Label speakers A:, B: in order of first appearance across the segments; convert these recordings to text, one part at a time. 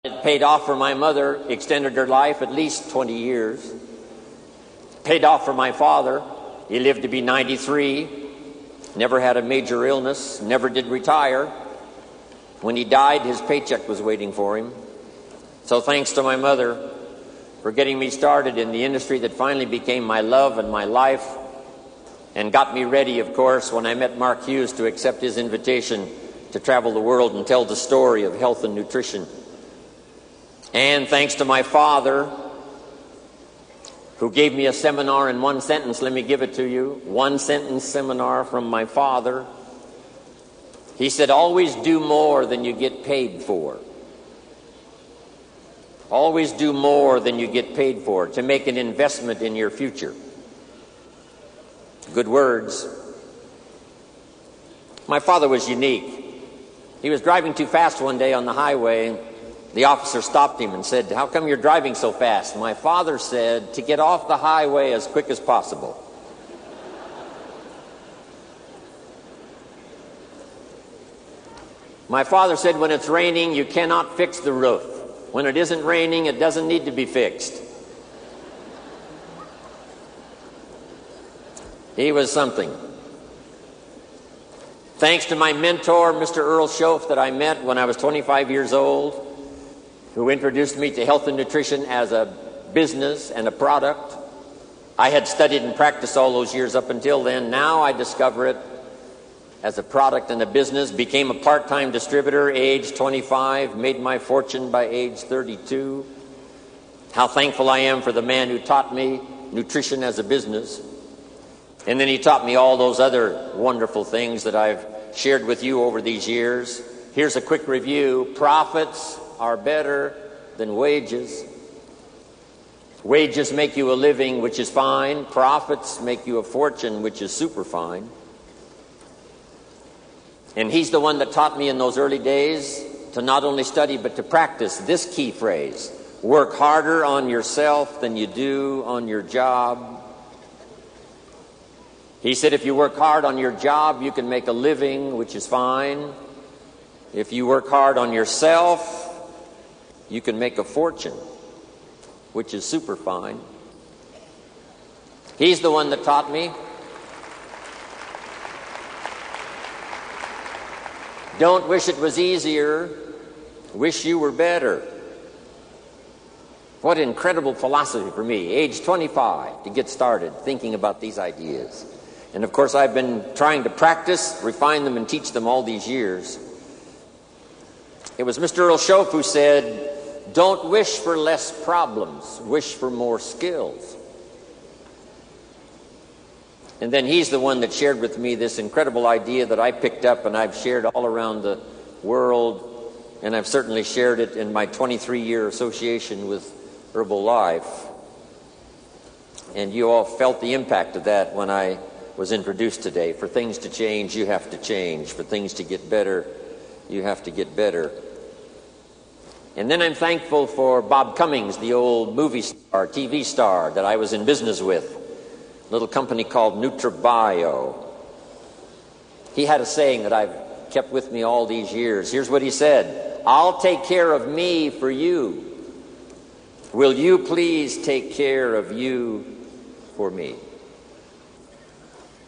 A: It paid off for my mother, extended her life at least 20 years. Paid off for my father. He lived to be 93, never had a major illness, never did retire. When he died, his paycheck was waiting for him. So thanks to my mother for getting me started in the industry that finally became my love and my life, and got me ready, of course, when I met Mark Hughes to accept his invitation to travel the world and tell the story of health and nutrition. And thanks to my father, who gave me a seminar in one sentence. Let me give it to you. One sentence seminar from my father. He said, always do more than you get paid for. Always do more than you get paid for, to make an investment in your future. Good words. My father was unique. He was driving too fast one day on the highway. The officer stopped him and said, "How come you're driving so fast?" My father said, "To get off the highway as quick as possible." My father said, when it's raining, you cannot fix the roof. When it isn't raining, it doesn't need to be fixed. He was something. Thanks to my mentor, Mr. Earl Schoaf, that I met when I was 25 years old, who introduced me to health and nutrition as a business and a product. I had studied and practiced all those years up until then. Now I discover it as a product and a business. Became a part-time distributor, age 25, made my fortune by age 32. How thankful I am for the man who taught me nutrition as a business. And then he taught me all those other wonderful things that I've shared with you over these years. Here's a quick review. Profits are better than wages. Wages make you a living, which is fine. Profits make you a fortune, which is super fine. And he's the one that taught me in those early days to not only study but to practice this key phrase: work harder on yourself than you do on your job. He said if you work hard on your job, you can make a living, which is fine. If you work hard on yourself, you can make a fortune, which is super fine. He's the one that taught me. Don't wish it was easier, wish you were better. What incredible philosophy for me, age 25, to get started thinking about these ideas. And of course, I've been trying to practice, refine them, and teach them all these years. It was Mr. Earl Schoaf who said, don't wish for less problems, wish for more skills. And then he's the one that shared with me this incredible idea that I picked up and I've shared all around the world, and I've certainly shared it in my 23-year association with Herbalife. And you all felt the impact of that when I was introduced today. For things to change, you have to change. For things to get better, you have to get better. And then I'm thankful for Bob Cummings, the old movie star, TV star that I was in business with, a little company called NutriBio. He had a saying that I've kept with me all these years. Here's what he said: I'll take care of me for you. Will you please take care of you for me?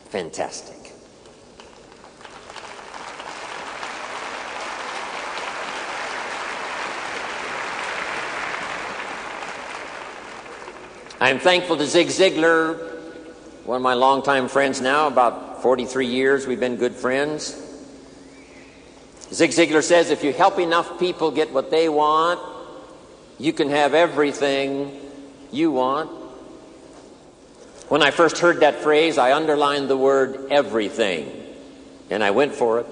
A: Fantastic. I'm thankful to Zig Ziglar, one of my longtime friends now, about 43 years we've been good friends. Zig Ziglar says, if you help enough people get what they want, you can have everything you want. When I first heard that phrase, I underlined the word everything, and I went for it.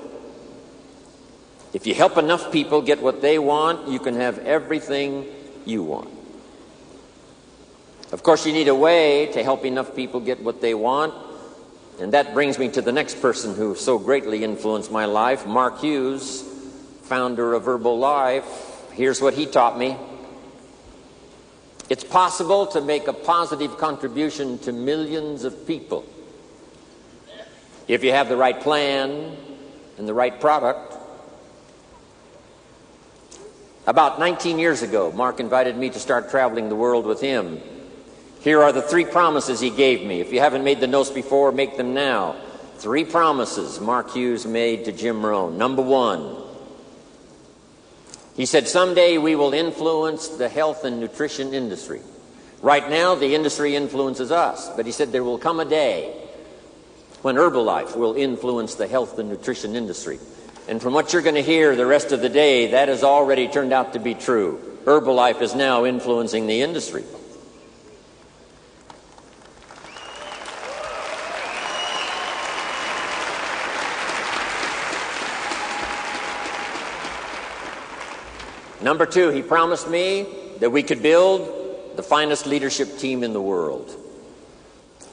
A: If you help enough people get what they want, you can have everything you want. Of course, you need a way to help enough people get what they want, and that brings me to the next person who so greatly influenced my life, Mark Hughes, founder of Herbalife. Here's what he taught me. It's possible to make a positive contribution to millions of people if you have the right plan and the right product. About 19 years ago, Mark invited me to start traveling the world with him. Here are the 3 promises he gave me. If you haven't made the notes before, make them now. 3 promises Mark Hughes made to Jim Rohn. Number 1, he said, someday we will influence the health and nutrition industry. Right now, the industry influences us, but he said there will come a day when Herbalife will influence the health and nutrition industry. And from what you're going to hear the rest of the day, that has already turned out to be true. Herbalife is now influencing the industry. Number 2, he promised me that we could build the finest leadership team in the world.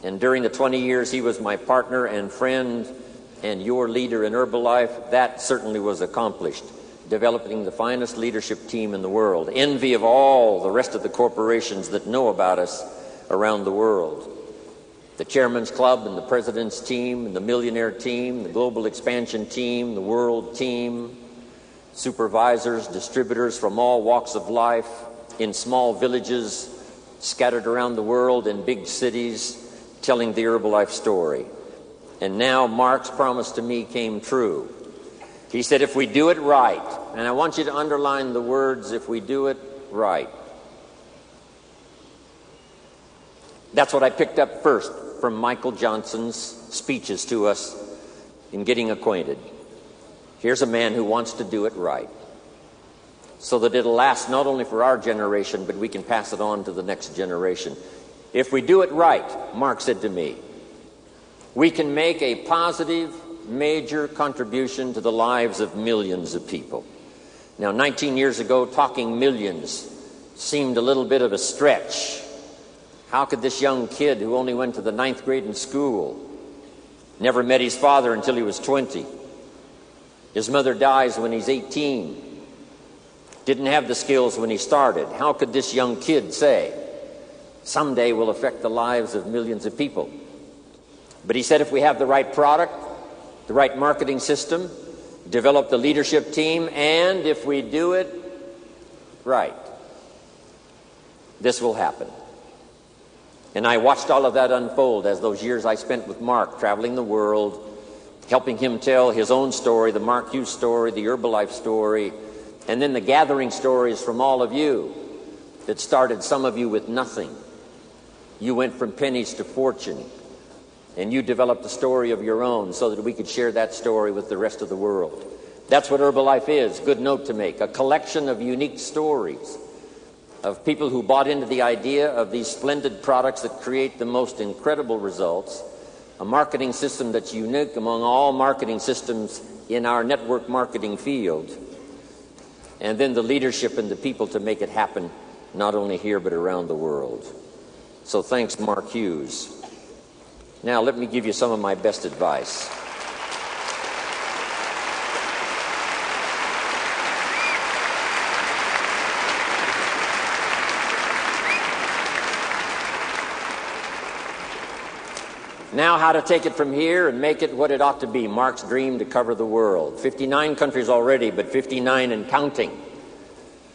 A: And during the 20 years he was my partner and friend and your leader in Herbalife, that certainly was accomplished, developing the finest leadership team in the world, envy of all the rest of the corporations that know about us around the world. The Chairman's Club and the President's team and the Millionaire team, the Global Expansion team, the World team, supervisors, distributors from all walks of life, in small villages scattered around the world, in big cities, telling the Herbalife story. And now Mark's promise to me came true. He said, if we do it right, and I want you to underline the words, if we do it right. That's what I picked up first from Michael Johnson's speeches to us in getting acquainted. Here's a man who wants to do it right, so that it'll last not only for our generation, but we can pass it on to the next generation. If we do it right, Mark said to me, we can make a positive, major contribution to the lives of millions of people. Now, 19 years ago, talking millions seemed a little bit of a stretch. How could this young kid who only went to the 9th grade in school, never met his father until he was 20, his mother dies when he's 18, didn't have the skills when he started, how could this young kid say, someday we'll affect the lives of millions of people? But he said if we have the right product, the right marketing system, develop the leadership team, and if we do it right, this will happen. And I watched all of that unfold as those years I spent with Mark, traveling the world, helping him tell his own story, the Mark Hughes story, the Herbalife story, and then the gathering stories from all of you that started, some of you with nothing. You went from pennies to fortune, and you developed a story of your own so that we could share that story with the rest of the world. That's what Herbalife is, good note to make, a collection of unique stories of people who bought into the idea of these splendid products that create the most incredible results, a marketing system that's unique among all marketing systems in our network marketing field, and then the leadership and the people to make it happen, not only here but around the world. So thanks, Mark Hughes. Now let me give you some of my best advice. Now how to take it from here and make it what it ought to be. Mark's dream to cover the world. 59 countries already, but 59 and counting.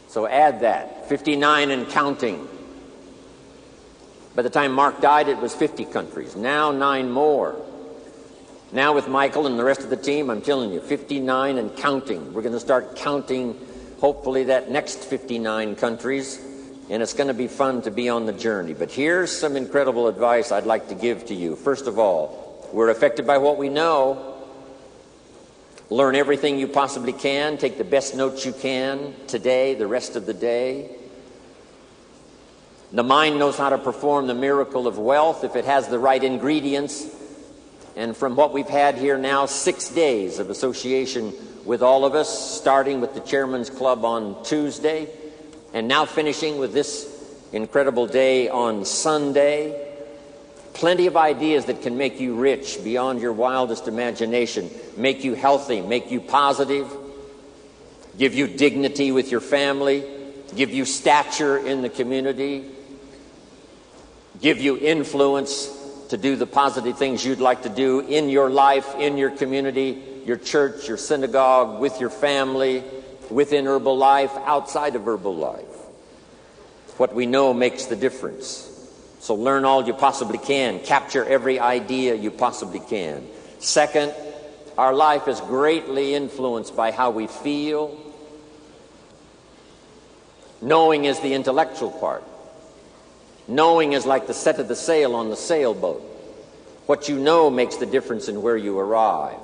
A: So add that, 59 and counting. By the time Mark died, it was 50 countries. Now 9 more. Now with Michael and the rest of the team, I'm telling you, 59 and counting. We're going to start counting, hopefully, that next 59 countries. And it's going to be fun to be on the journey. But here's some incredible advice I'd like to give to you. First of all, we're affected by what we know. Learn everything you possibly can. Take the best notes you can today, the rest of the day. The mind knows how to perform the miracle of wealth if it has the right ingredients. And from what we've had here now, 6 days of association with all of us, starting with the Chairman's Club on Tuesday, and now finishing with this incredible day on Sunday. Plenty of ideas that can make you rich beyond your wildest imagination, make you healthy, make you positive, give you dignity with your family, give you stature in the community, give you influence to do the positive things you'd like to do in your life, in your community, your church, your synagogue, with your family, within Herbalife, outside of Herbalife. What we know makes the difference. So learn all you possibly can. Capture every idea you possibly can. Second, our life is greatly influenced by how we feel. Knowing is the intellectual part. Knowing is like the set of the sail on the sailboat. What you know makes the difference in where you arrive.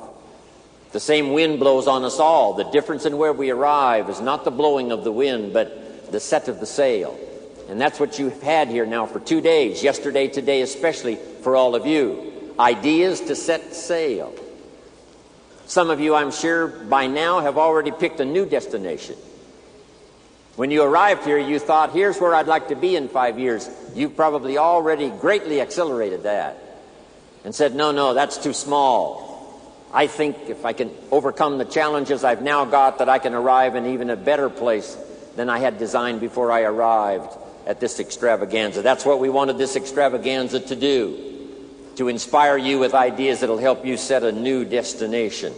A: The same wind blows on us all. The difference in where we arrive is not the blowing of the wind, but the set of the sail. And that's what you've had here now for 2 days, yesterday, today, especially for all of you. Ideas to set sail. Some of you, I'm sure, by now have already picked a new destination. When you arrived here, you thought, here's where I'd like to be in 5 years. You've probably already greatly accelerated that and said, no, that's too small. I think if I can overcome the challenges I've now got, that I can arrive in even a better place than I had designed before I arrived at this extravaganza. That's what we wanted this extravaganza to do, to inspire you with ideas that'll help you set a new destination.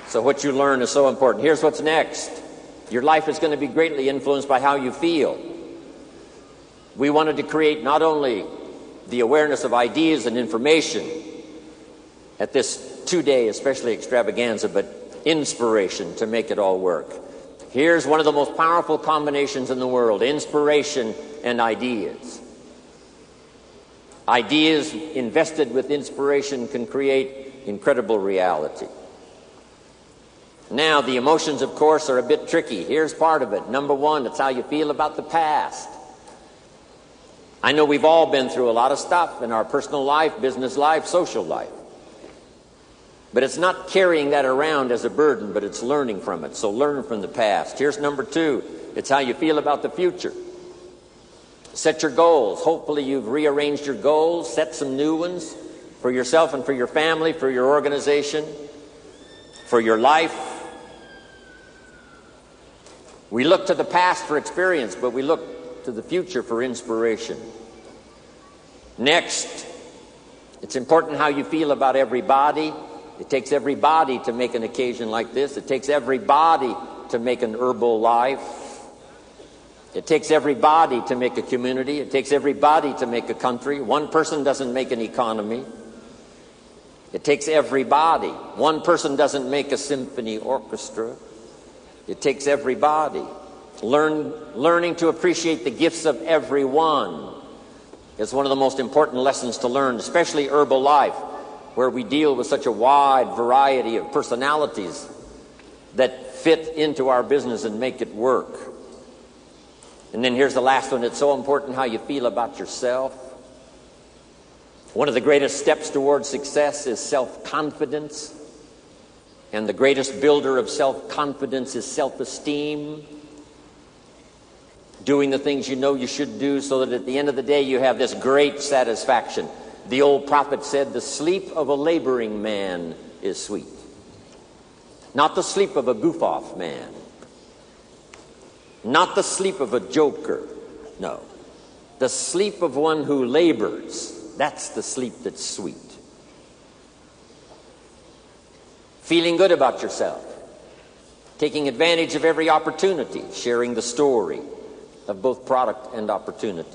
A: So what you learn is so important. Here's what's next. Your life is going to be greatly influenced by how you feel. We wanted to create not only the awareness of ideas and information at this 2-day, especially extravaganza, but inspiration to make it all work. Here's one of the most powerful combinations in the world: inspiration and ideas. Ideas invested with inspiration can create incredible reality. Now, the emotions, of course, are a bit tricky. Here's part of it. Number one, it's how you feel about the past. I know we've all been through a lot of stuff in our personal life, business life, social life. But it's not carrying that around as a burden, but it's learning from it. So learn from the past. Here's number two. It's how you feel about the future. Set your goals. Hopefully you've rearranged your goals, set some new ones for yourself and for your family, for your organization, for your life. We look to the past for experience, but we look to the future for inspiration. Next, it's important how you feel about everybody. It takes everybody to make an occasion like this. It takes everybody to make an herbal life. It takes everybody to make a community. It takes everybody to make a country. One person doesn't make an economy. It takes everybody. One person doesn't make a symphony orchestra. It takes everybody. Learning to appreciate the gifts of everyone is one of the most important lessons to learn, especially herbal life, where we deal with such a wide variety of personalities that fit into our business and make it work. And then here's the last one. It's so important how you feel about yourself. One of the greatest steps towards success is self-confidence. And the greatest builder of self-confidence is self-esteem. Doing the things you know you should do so that at the end of the day you have this great satisfaction. The old prophet said, the sleep of a laboring man is sweet. Not the sleep of a goof-off man. Not the sleep of a joker. No. The sleep of one who labors. That's the sleep that's sweet. Feeling good about yourself. Taking advantage of every opportunity. Sharing the story of both product and opportunity.